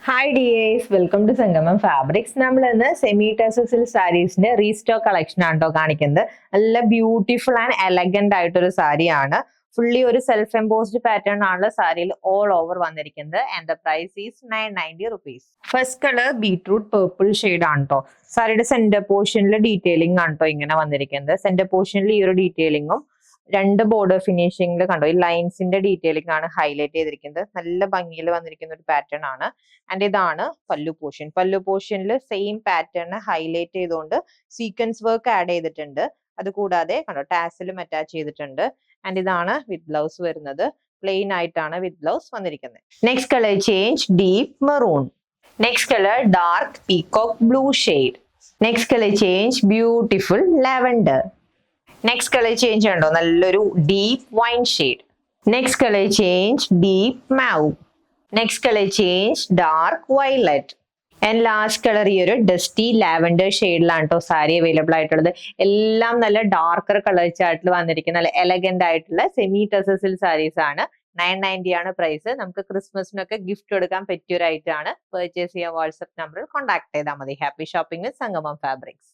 Hi dears, welcome to സംഗമം fabrics. നമ്മൾ ഇന്ന് സെമി ടെസസിൽ സാരീസിന്റെ റീസ്റ്റോക്ക് കളക്ഷൻ ആണോ കാണിക്കുന്നത്. നല്ല ബ്യൂട്ടിഫുൾ ആൻഡ് എലഗന്റ് ആയിട്ടൊരു സാരിയാണ്. ഫുള്ളി ഒരു സെൽഫ് എംബോസ്ഡ് പാറ്റേൺ ആണ് സാരിയിൽ ഓൾ ഓവർ വന്നിരിക്കുന്നത്. And the price is 990 rupees. First colour beetroot purple shade ആണ് കേട്ടോ. സാരിയുടെ സെന്റർ പോർഷനിൽ ഡീറ്റെയിലിംഗ് ആണ് കേട്ടോ ഇങ്ങനെ വന്നിരിക്കുന്നത്. സെന്റർ പോർഷനിൽ ഈ ഒരു ഡീറ്റെയിലിംഗും രണ്ട് ബോർഡർ ഫിനിഷിംഗിൽ കണ്ടോ ഈ ലൈൻസിന്റെ ഡീറ്റെയിലിംഗ് ആണ് ഹൈലൈറ്റ് ചെയ്തിരിക്കുന്നത്. നല്ല ഭംഗിയിൽ വന്നിരിക്കുന്ന ഒരു പാറ്റേൺ ആണ്. ആൻഡ് ഇതാണ് പല്ലു പോർഷൻ. പല്ലു പോർഷനിൽ സെയിം പാറ്റേൺ ഹൈലൈറ്റ് ചെയ്തുകൊണ്ട് സീക്വൻസ് വർക്ക് ആഡ് ചെയ്തിട്ടുണ്ട്. അതുകൂടാതെ കണ്ടോ ടാസിലും അറ്റാച്ച് ചെയ്തിട്ടുണ്ട്. ആൻഡ് ഇതാണ് വിത്ത് ബ്ലൗസ് വരുന്നത്. പ്ലെയിൻ ആയിട്ടാണ് വിത്ത് ബ്ലൗസ് വന്നിരിക്കുന്നത്. Next colour change deep maroon. Next colour dark peacock blue shade. Next colour change beautiful lavender. Next colour change ഉണ്ടോ നല്ലൊരു deep wine shade. Next colour change deep mauve. Next colour change dark violet. And last colour ഈ ഒരു dusty lavender ഷെയ്ഡിലാണ് കേട്ടോ sari available ആയിട്ടുള്ളത്. എല്ലാം നല്ല darker colour ചാർട്ടിൽ വന്നിരിക്കുന്ന നല്ല എലഗന്റ് ആയിട്ടുള്ള സെമി ടെസസിൽ സാരീസ് ആണ്. 990 ആണ് പ്രൈസ്. നമുക്ക് ക്രിസ്മസിനൊക്കെ ഗിഫ്റ്റ് കൊടുക്കാൻ പറ്റിയ ഒരു ഐറ്റം ആണ്. പർച്ചേസ് ചെയ്യാൻ വാട്സ്ആപ്പ് നമ്പറിൽ കോൺടാക്ട് ചെയ്താൽ മതി. ഹാപ്പി ഷോപ്പിംഗ് വിത്ത് സംഗമം ഫാബ്രിക്സ്.